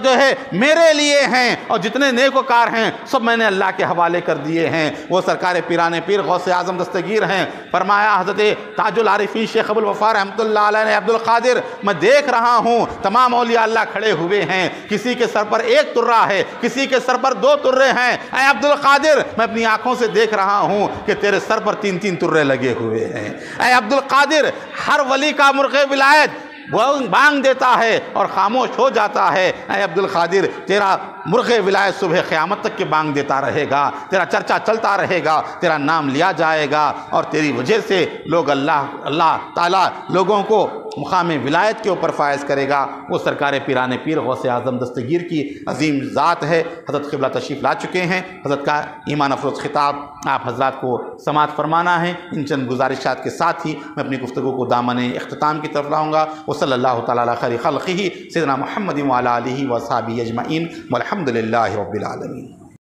جو ہے میرے لیے ہیں، اور جتنے نیکوکار ہیں سب میں نے اللہ کے حوالے کر دیے ہیں۔ وہ سرکار پیران پیر غوث اعظم دستگیر ہیں۔ فرمایا حضرت تاج العارفین شیخ ابو الوفا رحمۃ اللہ علیہ نے عبد القادر میں دیکھ رہا ہوں تمام اولیاء اللہ کھڑے ہوئے ہیں، کسی کے سر پر ایک ترہ ہے، کسی کے سر پر 2 ترے ہیں، اے عبد القادر میں اپنی آنکھوں سے دیکھ رہا ہوں کہ تیرے سر پر 3 ترے لگے ہوئے ہیں۔ اے عبد القادر، ہر ولی کا مرغ ولایت بانگ دیتا ہے اور خاموش ہو جاتا ہے، اے عبد القادر تیرا مرغ ولایت صبح قیامت تک کے بانگ دیتا رہے گا، تیرا چرچا چلتا رہے گا، تیرا نام لیا جائے گا، اور تیری وجہ سے لوگ اللہ تعالیٰ لوگوں کو مقام ولایت کے اوپر فائز کرے گا۔ وہ سرکار پیران پیر غوث اعظم دستگیر کی عظیم ذات ہے۔ حضرت قبلہ تشریف لا چکے ہیں، حضرت کا ایمان افروز خطاب آپ حضرات کو سماعت فرمانا ہے۔ ان چند گزارشات کے ساتھ ہی میں اپنی گفتگو کو دامن اختتام کی طرف لاؤں گا۔ وصلی اللہ تعالیٰ علی خیر خلقہ سیدنا محمد وعلی آلہ وصحبہ اجمعین والحمد للہ رب العالمین۔